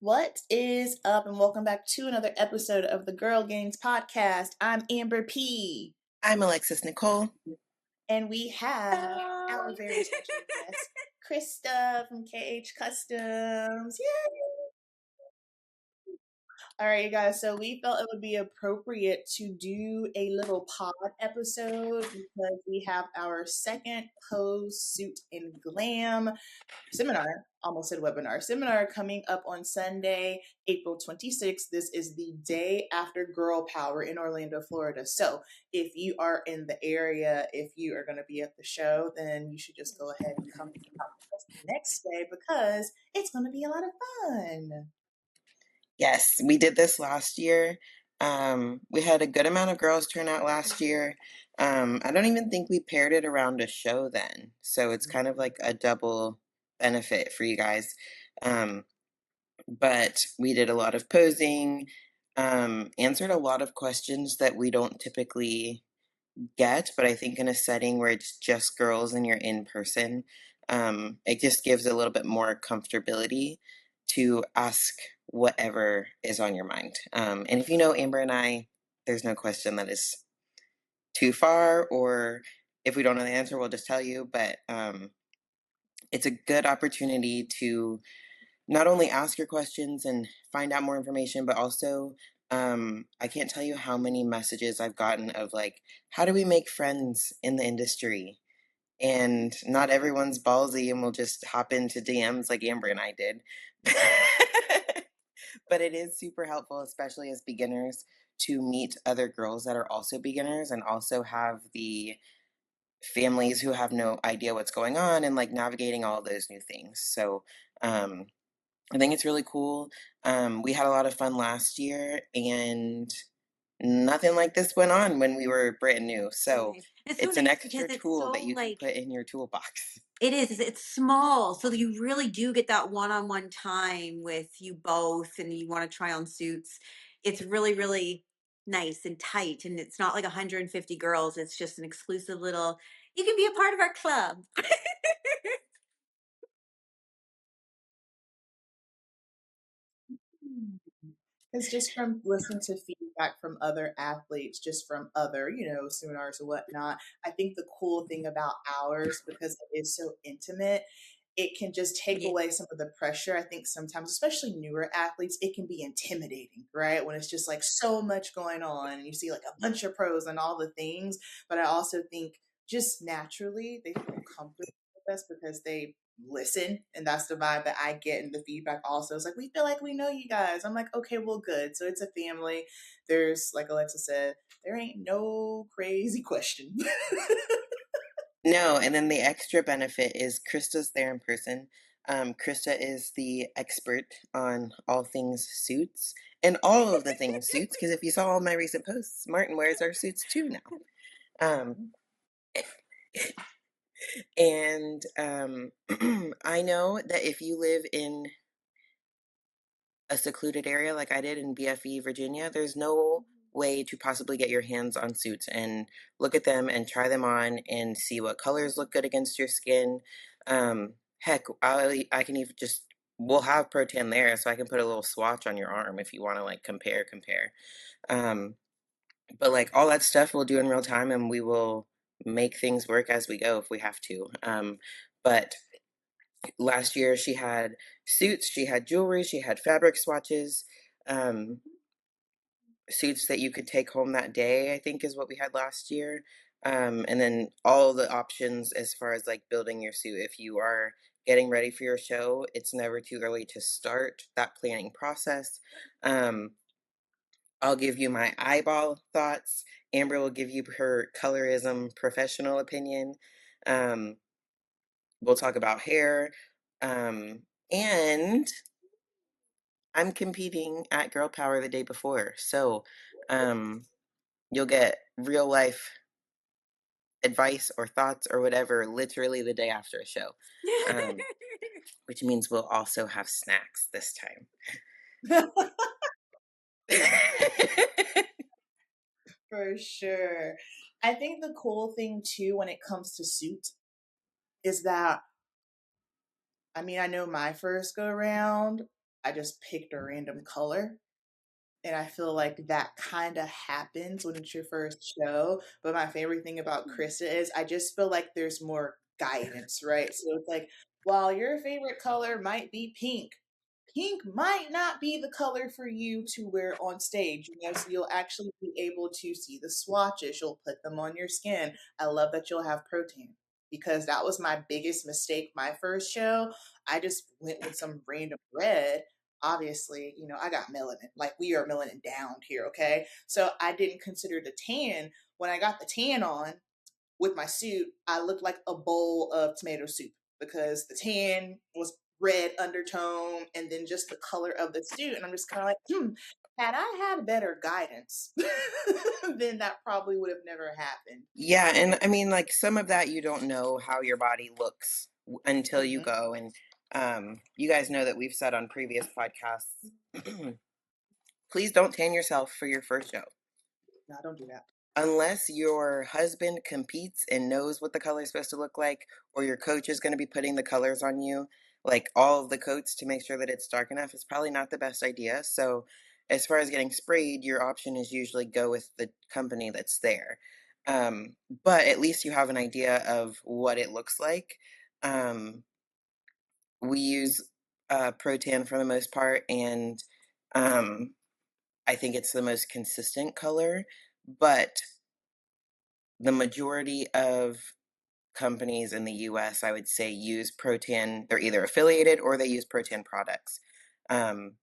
What is up, and welcome back to another episode of the Girl Games podcast. I'm Amber P. I'm Alexis Nicole. And we have our very special guest, Krista from KH Customs. Yay! All right, you guys. So we felt it would be appropriate to do a little pod episode because we have our second pose, suit, and glam seminar, almost said webinar, seminar coming up on Sunday, April 26th. This is the day after Girl Power in Orlando, Florida. So if you are in the area, if you are going to be at the show, then you should just go ahead and come out the next day because it's going to be a lot of fun. Yes, we did this last year. We had a good amount of girls turn out last year. I don't even think we paired it around a show then. So it's kind of like a double benefit for you guys. But we did a lot of posing, answered a lot of questions that we don't typically get, but I think in a setting where it's just girls and you're in person, it just gives a little bit more comfortability to ask whatever is on your mind. And if you know Amber and I, there's no question that is too far, or if we don't know the answer, we'll just tell you. But it's a good opportunity to not only ask your questions and find out more information, but also I can't tell you how many messages I've gotten of like, how do we make friends in the industry? And not everyone's ballsy and will just hop into DMs like Amber and I did. But it is super helpful, especially as beginners, to meet other girls that are also beginners and also have the families who have no idea what's going on and like navigating all those new things. So I think it's really cool. We had a lot of fun last year, and nothing like this went on when we were brand new. So it's it's so an nice extra because it's tool so that you can like put in your toolbox. it is. It's small, so that you really do get that one-on-one time with you both, and you want to try on suits. It's really, really nice and tight, and it's not like 150 girls. It's just an exclusive little. You can be a part of our club. It's just from listening to feedback from other athletes, just from other, seminars or whatnot. I think the cool thing about ours, because it is so intimate, it can just take Yeah. away some of the pressure. I think sometimes, especially newer athletes, it can be intimidating, right? When it's just like so much going on and you see like a bunch of pros and all the things. But I also think just naturally they feel comfortable with us because they listen, and that's the vibe that I get in the feedback also. It's like, we feel like we know you guys. I'm like, okay, well, good. So it's a family. There's, like Alexis said, there ain't no crazy question. No, and then the extra benefit is Krista's there in person. Krista is the expert on all things suits and all of the things suits, because if you saw all my recent posts, Martin wears our suits too now. Um, and I know that if you live in a secluded area like I did in BFE, Virginia, there's no way to possibly get your hands on suits and look at them and try them on and see what colors look good against your skin. Heck, I can even just, we'll have Pro Tan there, so I can put a little swatch on your arm if you want to like compare. Um, but like all that stuff we'll do in real time, and we will make things work as we go if we have to. But last year she had suits, she had jewelry, she had fabric swatches, suits that you could take home that day, I think is what we had last year. And then all the options as far as like building your suit. If you are getting ready for your show, it's never too early to start that planning process. I'll give you my eyeball thoughts. Amber will give you her colorism professional opinion. We'll talk about hair. And I'm competing at Girl Power the day before. So you'll get real life advice or thoughts or whatever literally the day after a show. Which means we'll also have snacks this time. For sure. I think the cool thing too when it comes to suits is that, I mean, I know my first go around, I just picked a random color. And I feel like that kind of happens when it's your first show. But my favorite thing about Krista is I just feel like there's more guidance, right? So it's like, while your favorite color might be pink, pink might not be the color for you to wear on stage. You know, so you'll actually be able to see the swatches. You'll put them on your skin. I love that you'll have protein because that was my biggest mistake my first show. I just went with some random red. Obviously, you know, I got melanin. Like, we are melanin down here, okay? So I didn't consider the tan. When I got the tan on with my suit, I looked like a bowl of tomato soup because the tan was red undertone and then just the color of the suit. And I'm just kind of like, had I had better guidance, then that probably would have never happened. Yeah, and I mean, like, some of that you don't know how your body looks until you Mm-hmm. go. And you guys know that we've said on previous podcasts, please don't tan yourself for your first show. No, don't do that. Unless your husband competes and knows what the color is supposed to look like, or your coach is going to be putting the colors on you, like all of the coats to make sure that it's dark enough, it's probably not the best idea. So, as far as getting sprayed, your option is usually go with the company that's there. Um, but at least you have an idea of what it looks like. We use Protan for the most part, and um, I think it's the most consistent color, but the majority of companies in the US, I would say, use Protan. They're either affiliated or they use Protan products. Um,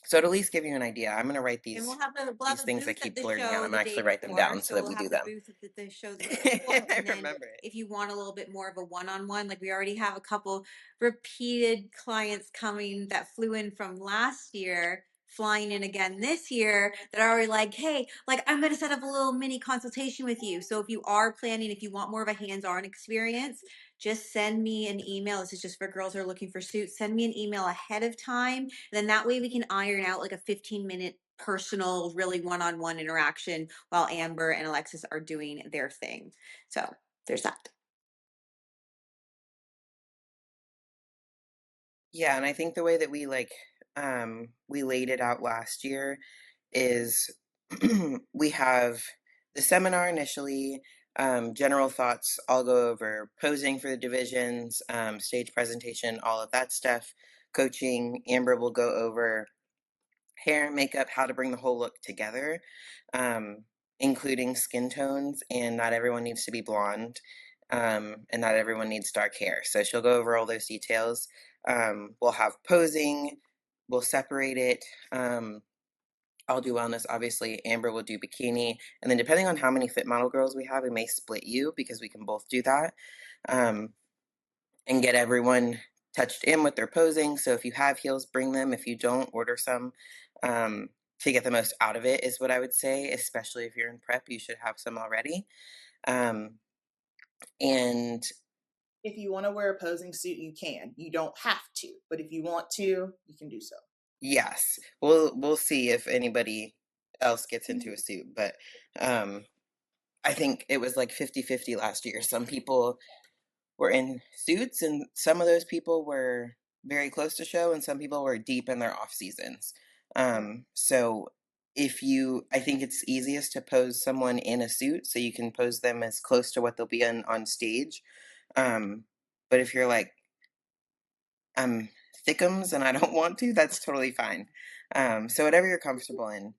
so to at least give you an idea, I'm going to write And these we'll have a things that booth at keep the blurting out. show I'm the going to day actually write them before. down so So that we'll we do have the them. booth at the show the day before. I And then remember it. if you want a little bit more of a one-on-one, like we already have a couple repeated clients coming that flew in from last year, flying in again this year, that are already like, hey, like I'm going to set up a little mini consultation with you. So if you are planning, if you want more of a hands-on experience, just send me an email. This is just for girls who are looking for suits. Send me an email ahead of time. Then that way we can iron out like a 15-minute personal, really one-on-one interaction while Amber and Alexis are doing their thing. So there's that. Yeah, and I think the way that we laid it out last year is we have the seminar initially, general thoughts. I'll go over posing for the divisions, stage presentation, all of that stuff. Coaching, Amber will go over hair, makeup, how to bring the whole look together, um, including skin tones. And not everyone needs to be blonde, and not everyone needs dark hair. So she'll go over all those details. We'll have posing, we'll separate it. I'll do wellness, obviously. Amber will do bikini. And then depending on how many fit model girls we have, we may split you because we can both do that. Um, and get everyone touched in with their posing. So if you have heels, bring them. If you don't, order some. To get the most out of it is what I would say, especially if you're in prep, you should have some already. And If you want to wear a posing suit, you can. You don't have to, but if you want to, you can do so. yes, we'll see if anybody else gets into a suit, but I think it was like 50-50 last year. Some people were in suits, and some of those people were very close to show, and some people were deep in their off seasons. So I think it's easiest to pose someone in a suit so you can pose them as close to what they'll be in on stage. But if you're like, I'm thickums and I don't want to, that's totally fine. So whatever you're comfortable in.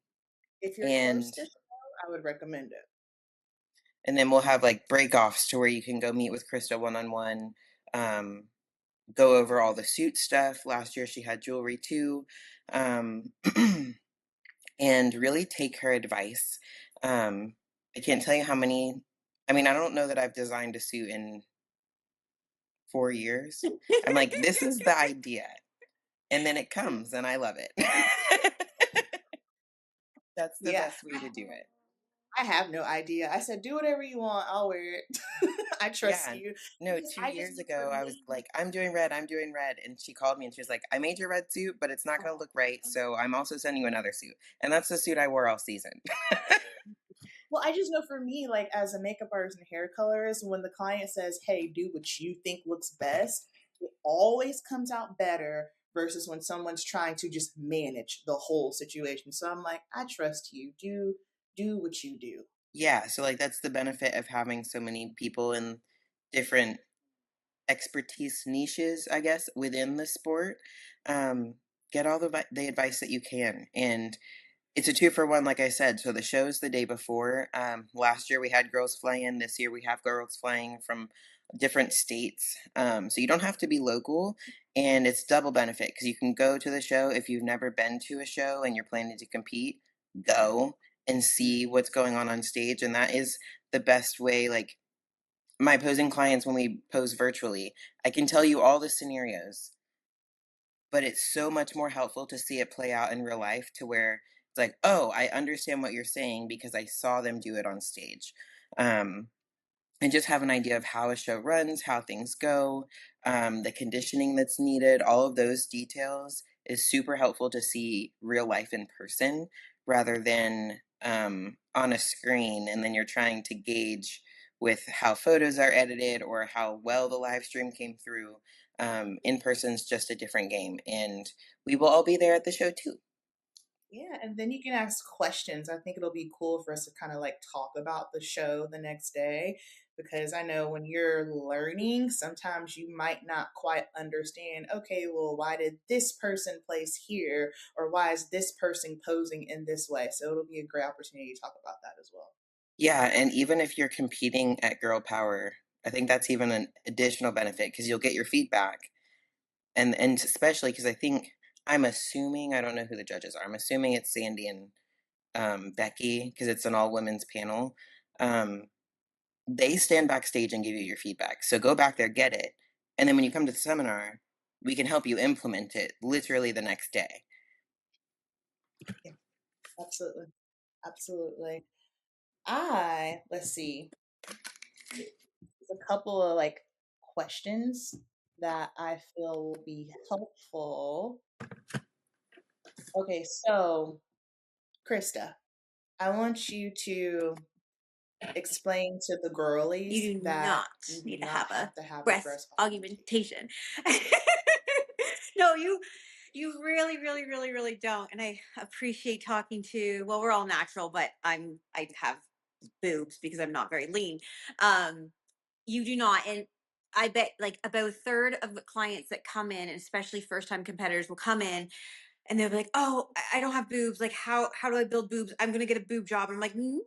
If you're And close to show, I would recommend it. and then we'll have like break-offs to where you can go meet with Krista one-on-one, go over all the suit stuff. Last year she had jewelry too. Um, and really take her advice. I can't tell you how many, I mean, I don't know that I've designed a suit in 4 years. I'm like, this is the idea. And then it comes and I love it. That's the Yeah, best way to do it. I have no idea. I said, do whatever you want. I'll wear it. I trust Yeah. you. No, Because 2 I just years know for ago, I was me, like, I'm doing red. And she called me and she was like, I made your red suit, but it's not going to look right. So I'm also sending you another suit. And that's the suit I wore all season. well, I just know for me, like as a makeup artist and hair colorist, when the client says, hey, do what you think looks best, it always comes out better versus when someone's trying to just manage the whole situation. So I'm like, I trust you. Do what you do. Yeah, so like that's the benefit of having so many people in different expertise niches, I guess, within the sport. Um, get all the advice that you can, and it's a 2-for-1, like I said. So the show's the day before. Last year we had girls fly in. This year we have girls flying from different states. So you don't have to be local, and it's double benefit because you can go to the show if you've never been to a show and you're planning to compete. Go and see what's going on stage, and that is the best way. Like my posing clients, when we pose virtually, I can tell you all the scenarios, but it's so much more helpful to see it play out in real life to where it's like, oh, I understand what you're saying because I saw them do it on stage. Um, and just have an idea of how a show runs, how things go, the conditioning that's needed, all of those details is super helpful to see real life in person rather than on a screen. And then you're trying to gauge with how photos are edited or how well the live stream came through. In person's just a different game. And we will all be there at the show too. Yeah, and then you can ask questions. I think it'll be cool for us to kind of like talk about the show the next day because I know when you're learning, sometimes you might not quite understand, okay, well, why did this person place here or why is this person posing in this way? So it'll be a great opportunity to talk about that as well. Yeah, and even if you're competing at Girl Power, I think that's even an additional benefit because you'll get your feedback. And especially because I'm assuming, I don't know who the judges are. I'm assuming it's Sandy and Becky because it's an all women's panel. Um, they stand backstage and give you your feedback. So go back there, get it. And then when you come to the seminar, we can help you implement it literally the next day. Yeah, absolutely. Absolutely. Let's see, a couple of like questions that I feel will be helpful. Okay, so Krista, I want you to explain to the girlies You do that not we do need to not have a have to have a breast breast augmentation. augmentation. No, you really, really, really, really don't. And I appreciate talking to, well, we're all natural, but I have boobs because I'm not very lean. Um, you do not. And I bet like about a third of the clients that come in, and especially first time competitors will come in and they'll be like, "Oh, I don't have boobs. Like, how do I build boobs? I'm gonna get a boob job." I'm like, "No,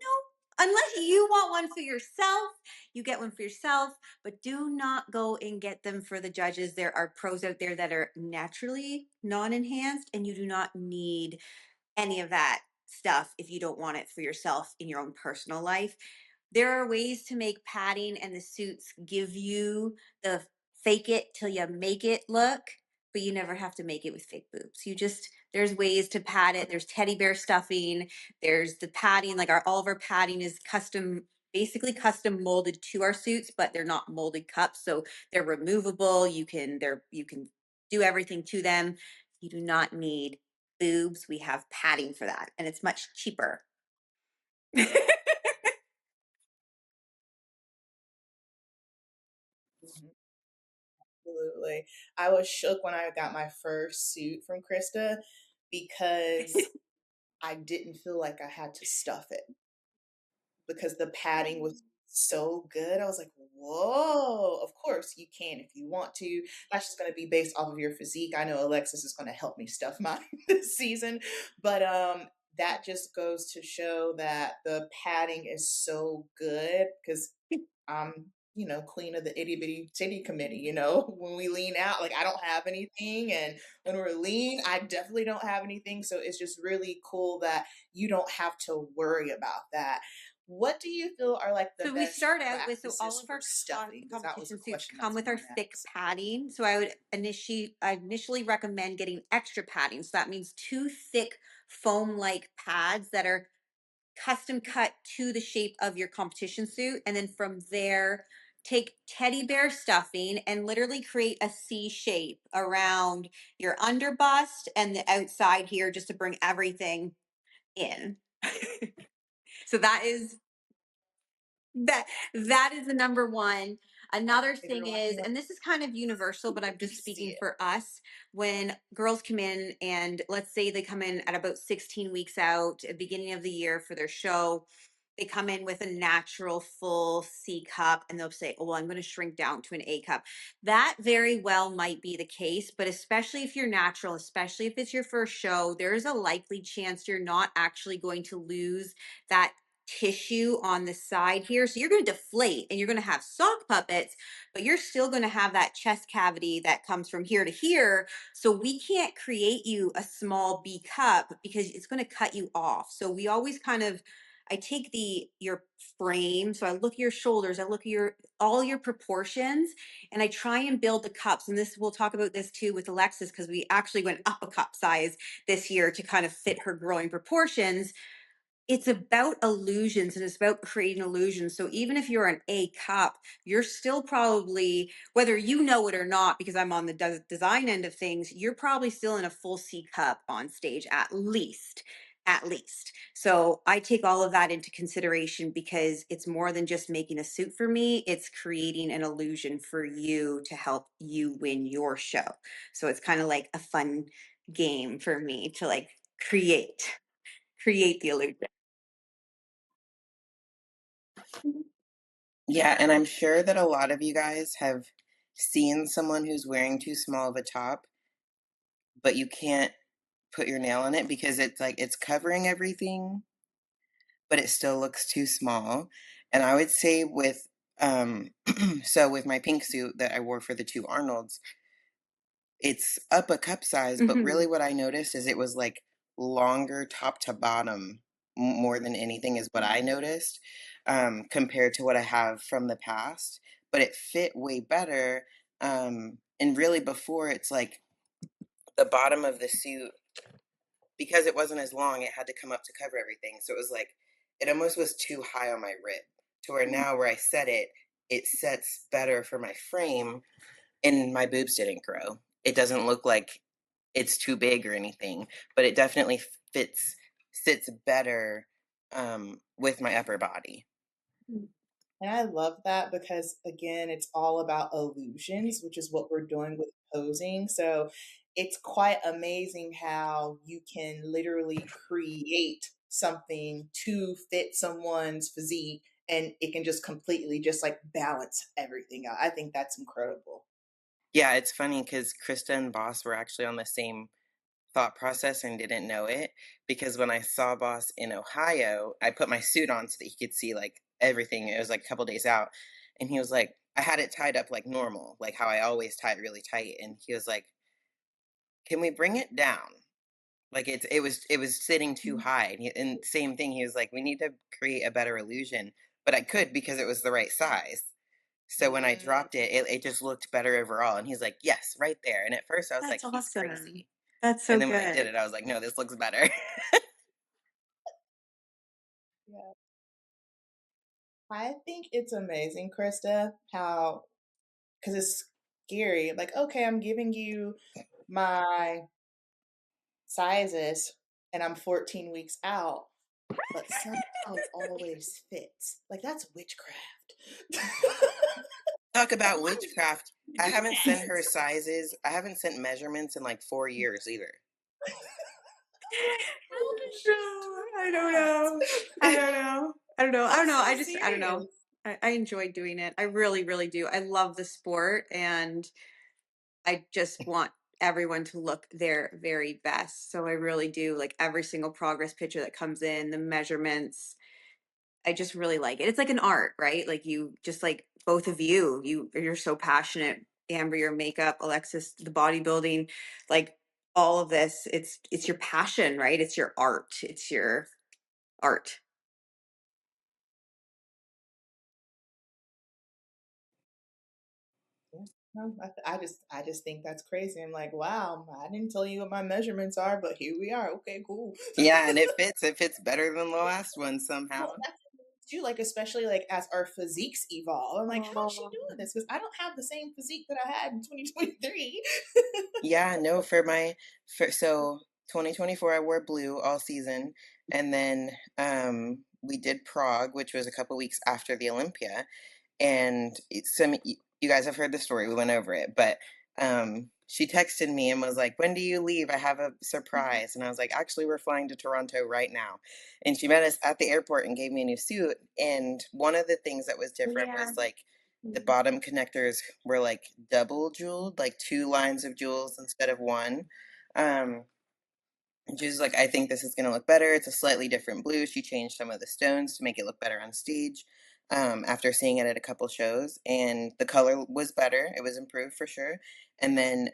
unless you want one for yourself, you get one for yourself. But do not go and get them for the judges. There are pros out there that are naturally non-enhanced, and you do not need any of that stuff if you don't want it for yourself in your own personal life. There are ways to make padding and the suits give you the fake it till you make it look, but you never have to make it with fake boobs. There's ways to pad it. There's teddy bear stuffing. There's the padding, like all of our padding is basically custom molded to our suits, but they're not molded cups. So they're removable. You can do everything to them. You do not need boobs. We have padding for that, and it's much cheaper. Mhm. Absolutely. I was shook when I got my first suit from Krista because I didn't feel like I had to stuff it because the padding was so good. I was like, whoa, of course you can if you want to. That's just going to be based off of your physique. I know Alexis is going to help me stuff mine this season, but that just goes to show that the padding is so good because I'm, queen of the itty bitty titty committee. When we lean out, like I don't have anything, and when we're lean, I definitely don't have anything. So it's just really cool that you don't have to worry about that. What do you feel are like the So we best start out with, so all practices of for our stuffing? Because that was a competition suits question that come with our someone thick asked. padding. So I initially recommend getting extra padding. So that means two thick foam like pads that are custom cut to the shape of your competition suit. And then from there, take teddy bear stuffing and literally create a C shape around your underbust and the outside here just to bring everything in. So that is the number one. Another If you're thing is, watching and this is kind of universal, but I'm just see speaking it. for us, when girls come in and let's say they come in at about 16 weeks out, at the beginning of the year for their show, they come in with a natural full C cup and they'll say, oh, well, I'm going to shrink down to an A cup. That very well might be the case, but especially if you're natural, especially if it's your first show, there is a likely chance you're not actually going to lose that tissue on the side here. So you're going to deflate and you're going to have sock puppets, but you're still going to have that chest cavity that comes from here to here. So we can't create you a small B cup because it's going to cut you off. So we always kind of, I take your frame, so I look at your shoulders, I look at all your proportions, and I try and build the cups. And this, we'll talk about this too with Alexis, because we actually went up a cup size this year to kind of fit her growing proportions. It's about illusions and it's about creating illusions. So even if you're an A cup, you're still probably, whether you know it or not, because I'm on the design end of things, you're probably still in a full C cup on stage at least. At least. So I take all of that into consideration because it's more than just making a suit for me. It's creating an illusion for you to help you win your show. So it's kind of like a fun game for me to like create the illusion. Yeah, and I'm sure that a lot of you guys have seen someone who's wearing too small of a top, but you can't put your nail on it because it's like it's covering everything, but it still looks too small. And I would say with so with my pink suit that I wore for the two Arnolds, it's up a cup size, but really what I noticed is it was like longer top to bottom more than anything is what I noticed, compared to what I have from the past. But it fit way better. And really before it's like the bottom of the suit, because it wasn't as long, it had to come up to cover everything. So it was like it almost was too high on my rib. To where now where I set it, it sets better for my frame and my boobs didn't grow. It doesn't look like it's too big or anything, but it definitely sits better with my upper body. And I love that because, again, it's all about illusions, which is what we're doing with posing. So it's quite amazing how you can literally create something to fit someone's physique and it can just completely just like balance everything out. I think that's incredible. Yeah, it's funny because Krista and Boss were actually on the same thought process and didn't know it, because when I saw Boss in Ohio, I put my suit on so that he could see like everything. It was like a couple days out, and he was like, I had it tied up like normal, like how I always tie it really tight, and he was like, "Can we bring it down?" Like it was sitting too high, and same thing. He was like, "We need to create a better illusion," but I could because it was the right size. So when I dropped it, it just looked better overall. And he's like, "Yes, right there." And at first I was like, That's "He's awesome. crazy." That's so And then when I did good. it, I was like, "No, this looks better." Yeah. I think it's amazing, Krista, how, because it's scary. Like, okay, I'm giving you my sizes and I'm 14 weeks out, but somehow it always fits. Like, that's witchcraft. Talk about witchcraft. I haven't sent Yes. her sizes. I haven't sent measurements in like 4 years either. I don't know. I don't know. I don't know. I don't know. I'm I so just, I don't know. serious. I enjoy doing it. I really, really do. I love the sport and I just want everyone to look their very best. So I really do like every single progress picture that comes in, the measurements. I just really like it. It's like an art, right? Like you just like both of you're so passionate. Amber, your makeup, Alexis, the bodybuilding, like all of this. It's your passion, right? It's your art. It's your art. Yeah. No, I just think that's crazy. I'm like, wow, I didn't tell you what my measurements are, but here we are. Okay, cool. Yeah, and it fits. It fits better than the last one somehow. Well, that's too, like, especially like as our physiques evolve. I'm like, how is she Oh. doing this? Because I don't have the same physique that I had in 2023. Yeah, no, so 2024 I wore blue all season, and then we did Prague, which was a couple weeks after the Olympia, and you guys have heard the story. We went over it, but she texted me and was like, "When do you leave? I have a surprise." And I was like, "Actually, we're flying to Toronto right now." And she met us at the airport and gave me a new suit. And one of the things that was different Yeah. was like the bottom connectors were like double jeweled, like 2 lines of jewels instead of one. She was like, "I think this is going to look better. It's a slightly different blue." She changed some of the stones to make it look better on stage after seeing it at a couple shows. And the color was better. It was improved for sure. And then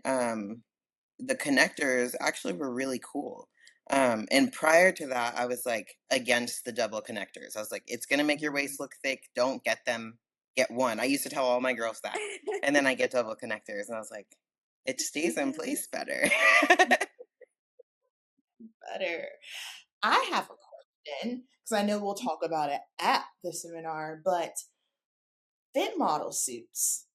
the connectors actually were really cool. And prior to that, I was like against the double connectors. I was like, it's going to make your waist look thick. Don't get them. Get one. I used to tell all my girls that. And then I get double connectors. And I was like, it stays in place better. Better. I have a question because I know we'll talk about it at the seminar, but fit model suits.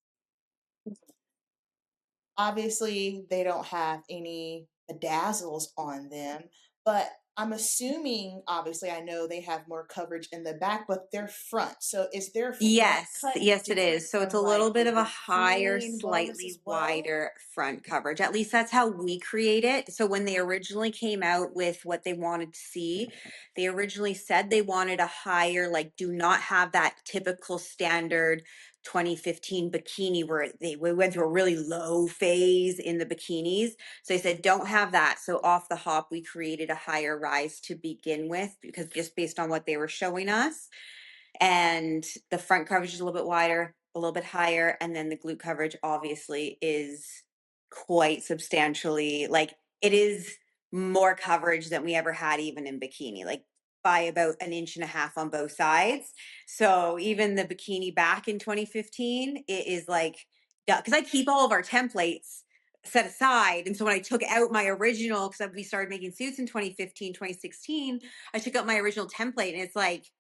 Obviously, they don't have any bedazzles on them, but I'm assuming, obviously, I know they have more coverage in the back, but they're front. So is their front cut Yes, it different is. So it's from a little like bit the of a higher, bikini and wellness as slightly well? wider front coverage. At least that's how we create it. So when they originally came out with what they wanted to see, they originally said they wanted a higher, like, do not have that typical standard 2015 bikini where we went through a really low phase in the bikinis. So they said, don't have that. So off the hop, we created a higher rise to begin with because just based on what they were showing us. And the front coverage is a little bit wider, a little bit higher, and then the glute coverage obviously is quite substantially, like, it is more coverage than we ever had even in bikini, like by about an inch and a half on both sides. So even the bikini back in 2015, it is like, because I keep all of our templates set aside. And so when I took out my original, because we started making suits in 2015, 2016, I took out my original template and it's like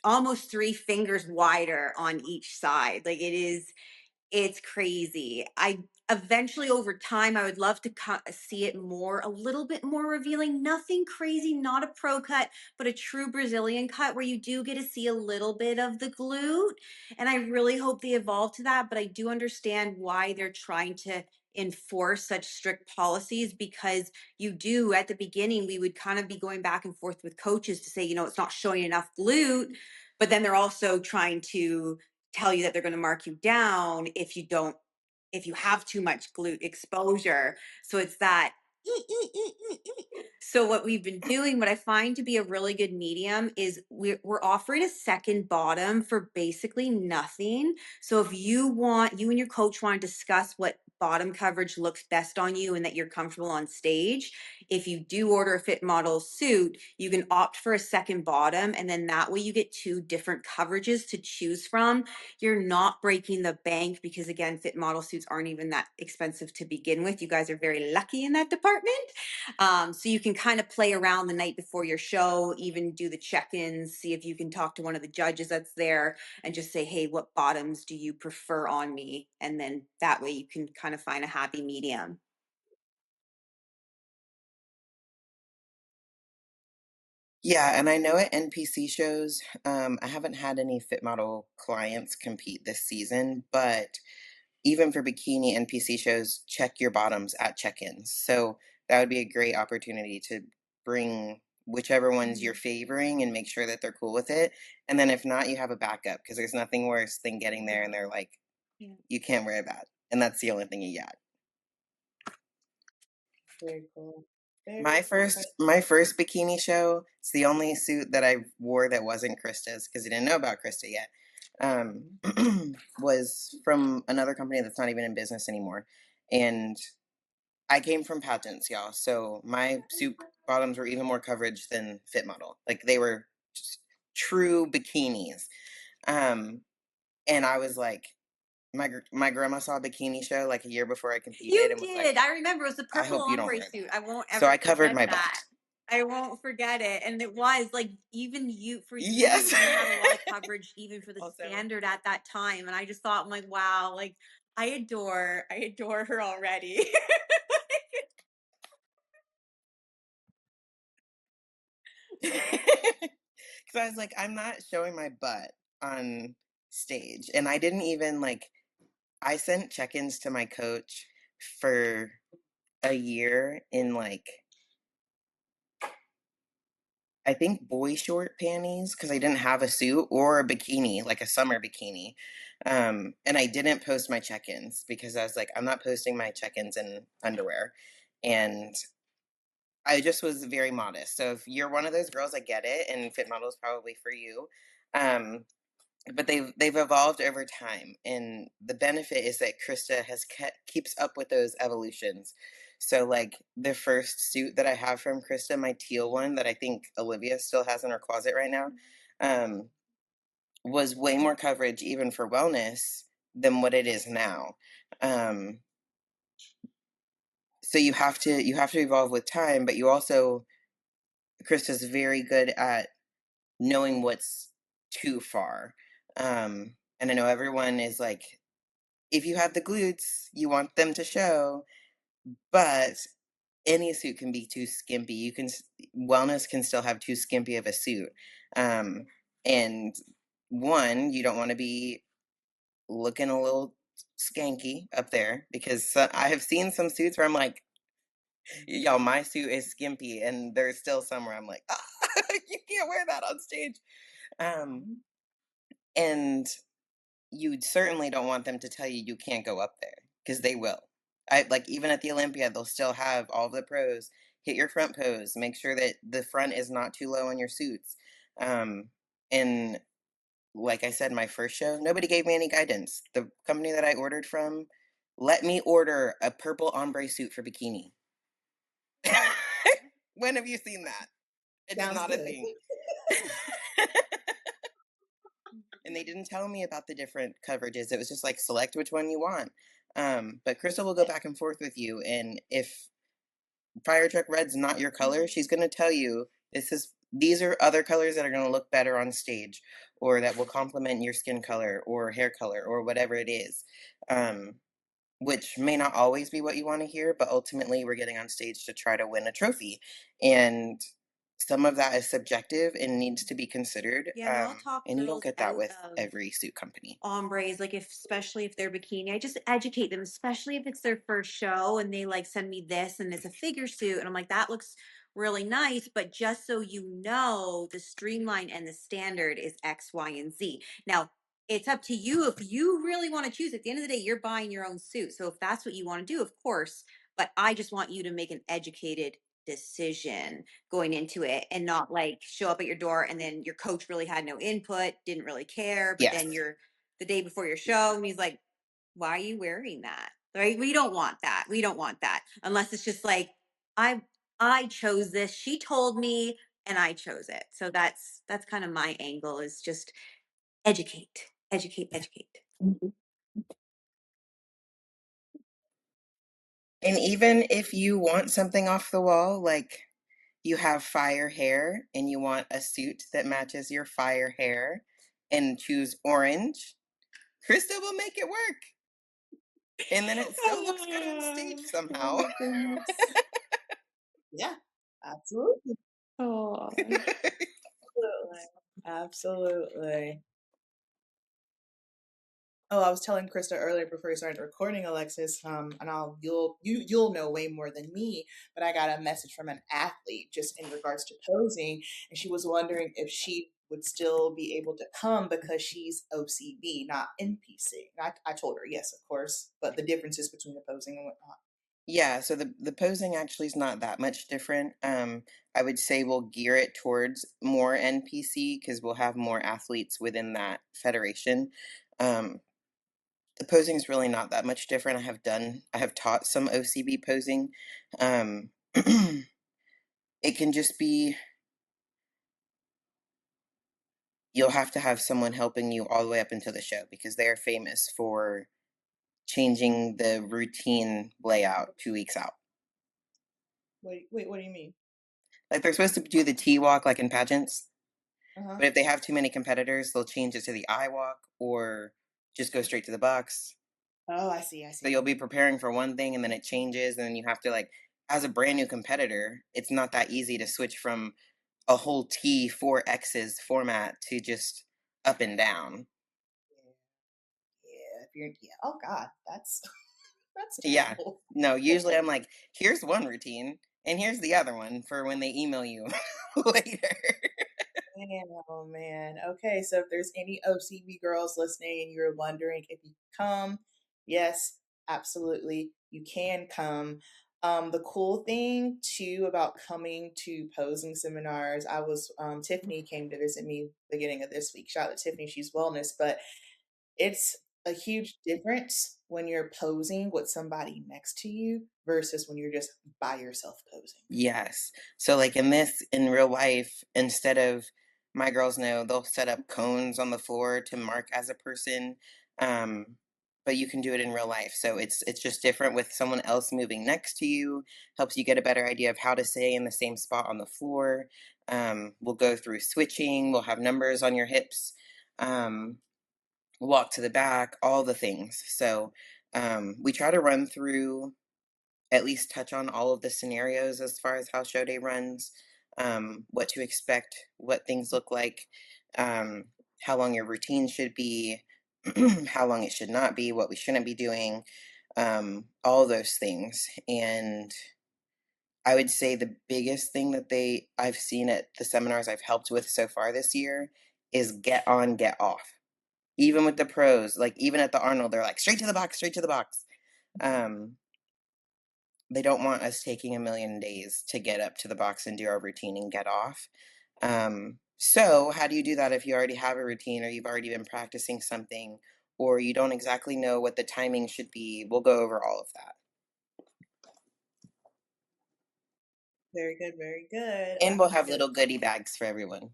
almost 3 fingers wider on each side. Like it's crazy. I eventually over time I would love to see it more, a little bit more revealing, nothing crazy, not a pro cut, but a true Brazilian cut where you do get to see a little bit of the glute. And I really hope they evolve to that, but I do understand why they're trying to enforce such strict policies, because you do, at the beginning we would kind of be going back and forth with coaches to say, it's not showing enough glute, but then they're also trying to tell you that they're going to mark you down if you have too much glute exposure. So it's that. So what we've been doing, what I find to be a really good medium, is we're offering a second bottom for basically nothing. So if you and your coach want to discuss what bottom coverage looks best on you and that you're comfortable on stage, if you do order a fit model suit, you can opt for a second bottom, and then that way you get 2 different coverages to choose from. You're not breaking the bank because, again, fit model suits aren't even that expensive to begin with. You guys are very lucky in that department. So you can kind of play around the night before your show, even do the check-ins, see if you can talk to one of the judges that's there and just say, hey, what bottoms do you prefer on me? And then that way you can kind of find a happy medium. Yeah, and I know at NPC shows, I haven't had any fit model clients compete this season, but even for bikini NPC shows, check your bottoms at check-ins. So that would be a great opportunity to bring whichever ones you're favoring and make sure that they're cool with it. And then if not, you have a backup, because there's nothing worse than getting there and they're like, you can't wear that. And that's the only thing you got. Very cool. My first bikini show, it's the only suit that I wore that wasn't Krista's, because I didn't know about Krista yet. Was from another company that's not even in business anymore. And I came from pageants, y'all. So my suit bottoms were even more coverage than fit model. Like they were just true bikinis. And I was like, my grandma saw a bikini show like a year before I competed. You and was did. like, I remember it was the I purple hope you don't ombre wear suit. that. I won't So ever I covered forget my that. butt. I won't forget it. And it was like, even Yes. you had a lot of coverage even for the Also, standard at that time. And I just thought, I'm like, wow, like I adore her already. because I was like, I'm not showing my butt on stage. And I didn't even like, I sent check-ins to my coach for a year in like, I think boy short panties because I didn't have a suit or a bikini, like a summer bikini. And I didn't post my check-ins because I was like, I'm not posting my check-ins in underwear. And I just was very modest. So if you're one of those girls, I get it, and Fit Model is probably for you. Um, but they've evolved over time, and the benefit is that Krista keeps up with those evolutions. So like the first suit that I have from Krista, my teal one that I think Olivia still has in her closet right now, was way more coverage even for wellness than what it is now. So you have to evolve with time, but you also, Krista's very good at knowing what's too far. And I know everyone is like, if you have the glutes, you want them to show, but any suit can be too skimpy. Wellness can still have too skimpy of a suit. And one, you don't want to be looking a little skanky up there because I have seen some suits where I'm like, y'all, my suit is skimpy, and there's still some where I'm like, you can't wear that on stage. And you certainly don't want them to tell you you can't go up there because they will. I like even at the Olympia, they'll still have all the pros hit your front pose, make sure that the front is not too low on your suits. And like I said, my first show, nobody gave me any guidance. The company that I ordered from let me order a purple ombre suit for bikini. When have you seen that? It's Sounds not good. a thing. And they didn't tell me about the different coverages. It was just like, select which one you want. But Krista will go back and forth with you. And if Fire Truck Red's not your color, she's going to tell you, these are other colors that are going to look better on stage, or that will complement your skin color or hair color or whatever it is. Which may not always be what you want to hear, but ultimately we're getting on stage to try to win a trophy. And some of that is subjective and needs to be considered. Yeah, and I'll talk and you don't girls get that out with of every suit company. ombres, like especially if they're bikini, I just educate them, especially if it's their first show and they like send me this and it's a figure suit and I'm like, that looks really nice, but just so you know, the streamline and the standard is X, Y, and Z. Now it's up to you if you really want to choose. At the end of the day, you're buying your own suit, so if that's what you want to do, of course, but I just want you to make an educated decision going into it and not like show up at your door and then your coach really had no input, didn't really care, but Yes. then you're the day before your show and he's like, why are you wearing that? Right? We don't want that. We don't want that unless it's just like, I chose this, she told me, and I chose it. So that's kind of my angle, is just educate, educate, educate. And even if you want something off the wall, like you have fire hair and you want a suit that matches your fire hair and choose orange, Krista will make it work. And then it still looks good on stage somehow. Oh my goodness. Yeah, absolutely. Oh. Absolutely. Absolutely. Oh, I was telling Krista earlier before we started recording, Alexis, and you'll know way more than me, but I got a message from an athlete just in regards to posing, and she was wondering if she would still be able to come because she's OCB, not NPC. And I told her yes, of course, but the differences between the posing and whatnot. Yeah, so the posing actually is not that much different. I would say we'll gear it towards more NPC because we'll have more athletes within that federation. The posing is really not that much different. I have taught some OCB posing. It can just be, you'll have to have someone helping you all the way up until the show because they are famous for changing the routine layout 2 weeks out. Wait, what do you mean? Like they're supposed to do the T walk like in pageants. Uh-huh. But if they have too many competitors, they'll change it to the I walk or just go straight to the box. Oh, I see. So you'll be preparing for one thing and then it changes, and then you have to, like, as a brand new competitor, it's not that easy to switch from a whole T 4X's format to just up and down. Yeah, you're, oh God, that's Yeah. terrible. No, usually I'm like, here's one routine and here's the other one for when they email you later. Man, oh man. Okay, so if there's any OCB girls listening and you're wondering if you come, yes, absolutely, you can come. The cool thing too about coming to posing seminars, I was Tiffany came to visit me beginning of this week. Shout out to Tiffany, she's wellness, but it's a huge difference when you're posing with somebody next to you versus when you're just by yourself posing. Yes. So like in real life, instead of my girls know, they'll set up cones on the floor to mark as a person. Um, but you can do it in real life. So it's just different with someone else moving next to you, helps you get a better idea of how to stay in the same spot on the floor. We'll go through switching, we'll have numbers on your hips, walk to the back, all the things. So we try to run through, at least touch on all of the scenarios as far as how show day runs, what to expect, what things look like, um, how long your routine should be, how long it should not be, what we shouldn't be doing, all those things. And I would say the biggest thing that I've seen at the seminars I've helped with so far this year is get on, get off. Even with the pros, like even at the Arnold, they're like straight to the box, straight to the box. They don't want us taking a million days to get up to the box and do our routine and get off. So how do you do that if you already have a routine or you've already been practicing something or you don't exactly know what the timing should be? We'll go over all of that. Very good, very good. And we'll I'm have good. little goodie bags for everyone.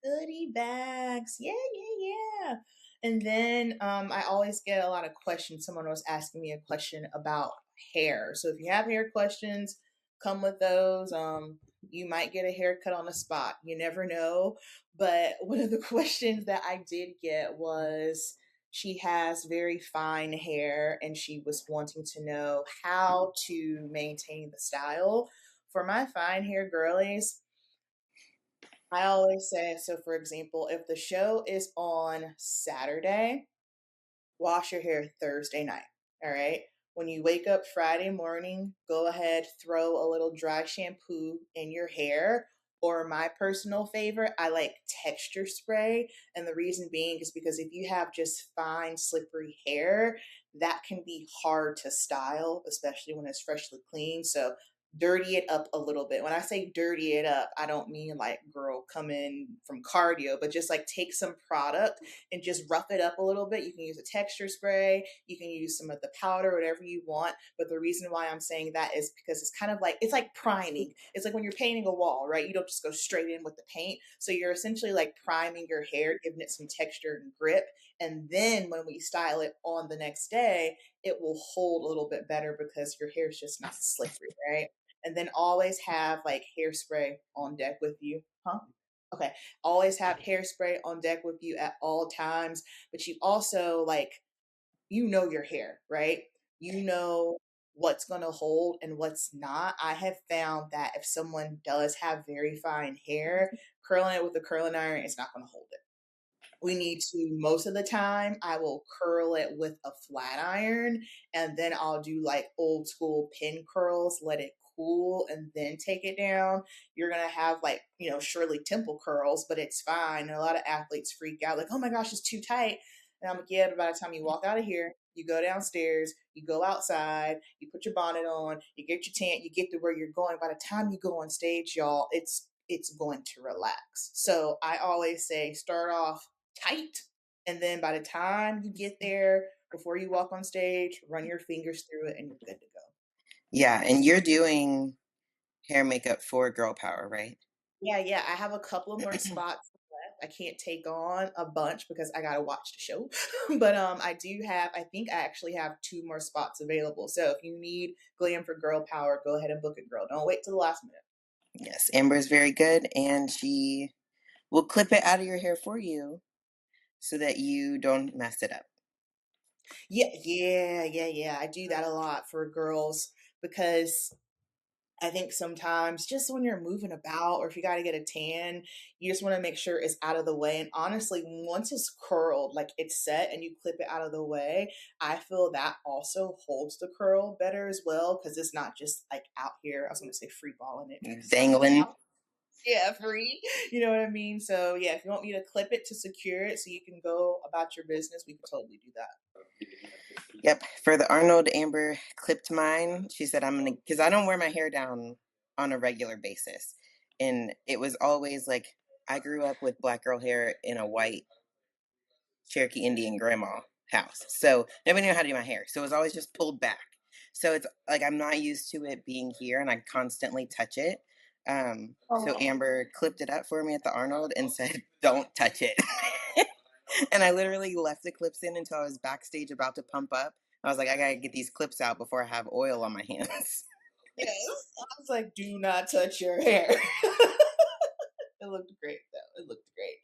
Goodie bags. Yeah, yeah, yeah. And then I always get a lot of questions. Someone was asking me a question about hair. So if you have hair questions, come with those. You might get a haircut on the spot. You never know. But one of the questions that I did get was she has very fine hair and she was wanting to know how to maintain the style. For my fine hair girlies, I always say, so for example, if the show is on Saturday, wash your hair Thursday night. All right. When you wake up Friday morning, go ahead, throw a little dry shampoo in your hair. Or my personal favorite, I like texture spray. And the reason being is because if you have just fine, slippery hair, that can be hard to style, especially when it's freshly clean. So dirty it up a little bit. When I say dirty it up, I don't mean like girl come in from cardio, but just like take some product and just rough it up a little bit. You can use a texture spray, you can use some of the powder, whatever you want. But the reason why I'm saying that is because it's kind of like, it's like priming. It's like when you're painting a wall, right? You don't just go straight in with the paint. So you're essentially like priming your hair, giving it some texture and grip. And then when we style it on the next day, it will hold a little bit better because your hair is just not slippery, right? And then always have like hairspray on deck with you. Huh? Okay. Always have hairspray on deck with you at all times. But you also like, you know your hair, right? You know what's going to hold and what's not. I have found that if someone does have very fine hair, curling it with a curling iron is not going to hold it. We need to, most of the time I will curl it with a flat iron and then I'll do like old school pin curls, let it cool and then take it down. You're gonna have like, surely temple curls, but it's fine. And a lot of athletes freak out like, oh my gosh, it's too tight. And I'm like, yeah, but by the time you walk out of here, you go downstairs, you go outside, you put your bonnet on, you get your tent, you get to where you're going. By the time you go on stage, y'all, it's going to relax. So I always say start off tight. And then by the time you get there, before you walk on stage, run your fingers through it and you're good to go. Yeah. And you're doing hair makeup for girl power, right? Yeah. I have a couple of more spots left. I can't take on a bunch because I gotta watch the show. But I think I actually have 2 more spots available. So if you need glam for girl power, go ahead and book it, girl. Don't wait till the last minute. Yes. Amber is very good and she will clip it out of your hair for you so that you don't mess it up. Yeah. I do that a lot for girls because I think sometimes just when you're moving about or if you got to get a tan, you just want to make sure it's out of the way. And honestly, once it's curled, like it's set and you clip it out of the way, I feel that also holds the curl better as well because it's not just like out here. I was going to say free balling it. Dangling. Yeah, free. You know what I mean? So yeah, if you want me to clip it to secure it so you can go about your business, we can totally do that. Yep. For the Arnold, Amber clipped mine. She said, I'm going to, because I don't wear my hair down on a regular basis. And it was always like, I grew up with black girl hair in a white Cherokee Indian grandma house. So nobody knew how to do my hair. So it was always just pulled back. So it's like, I'm not used to it being here and I constantly touch it. So Amber clipped it up for me at the Arnold and said, don't touch it. And I literally left the clips in until I was backstage about to pump up. I was like, I gotta get these clips out before I have oil on my hands. Yes. I was like, do not touch your hair. It looked great though. It looked great.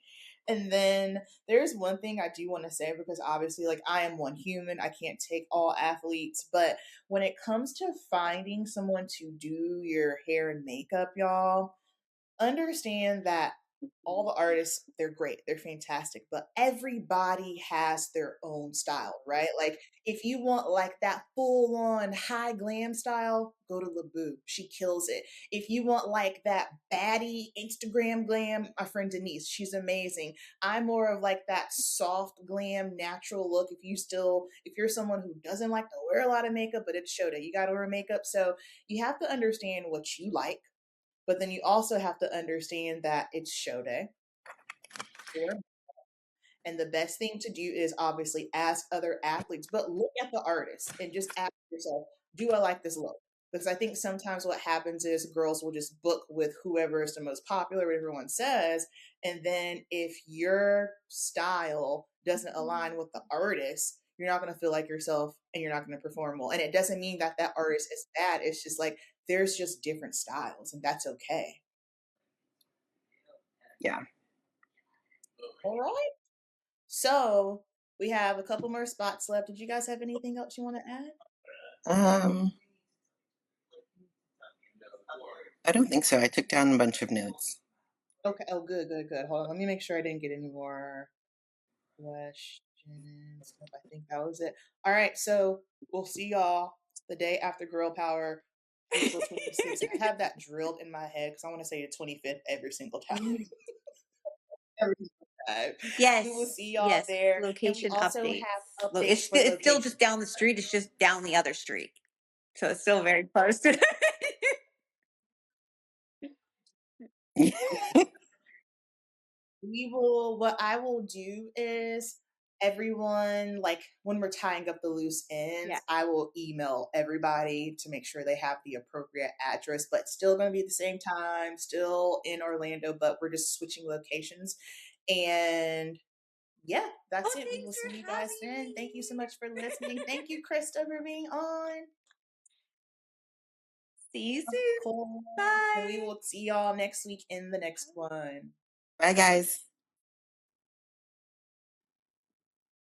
And then there's one thing I do want to say because obviously, like, I am one human. I can't take all athletes. But when it comes to finding someone to do your hair and makeup, y'all, understand that all the artists, they're great, they're fantastic, but everybody has their own style, right? Like if you want like that full on high glam style, go to Laboo. She kills it. If you want like that baddie Instagram glam, my friend Denise, she's amazing. I'm more of like that soft glam natural look. If you're someone who doesn't like to wear a lot of makeup, but it's show day, you gotta wear makeup. So you have to understand what you like, but then you also have to understand that it's show day. And the best thing to do is obviously ask other athletes, but look at the artist and just ask yourself, do I like this look? Because I think sometimes what happens is girls will just book with whoever is the most popular, what everyone says. And then if your style doesn't align with the artist, you're not going to feel like yourself and you're not going to perform well. And it doesn't mean that that artist is bad. It's just like there's just different styles and that's okay. Yeah. All right. So we have a couple more spots left. Did you guys have anything else you want to add? I don't think so. I took down a bunch of notes. Okay. Oh, good. Hold on. Let me make sure I didn't get any more questions. Nope, I think that was it. All right. So we'll see y'all the day after Girl Power, April 26th. I have that drilled in my head because I want to say the 25th every single time. Every single time. Yes. We will see y'all there. Location and we also updates. have updates It's still just down the street. It's just down the other street. So it's still very close to what I will do is everyone, like when we're tying up the loose ends, I will email everybody to make sure they have the appropriate address, but still going to be at the same time, still in Orlando, but we're just switching locations. And yeah, that's it. We will see you guys then. Thank you so much for listening. Thank you, Krista, for being on. See you soon. Cool. Bye. And we will see y'all next week in the next one. Bye, guys.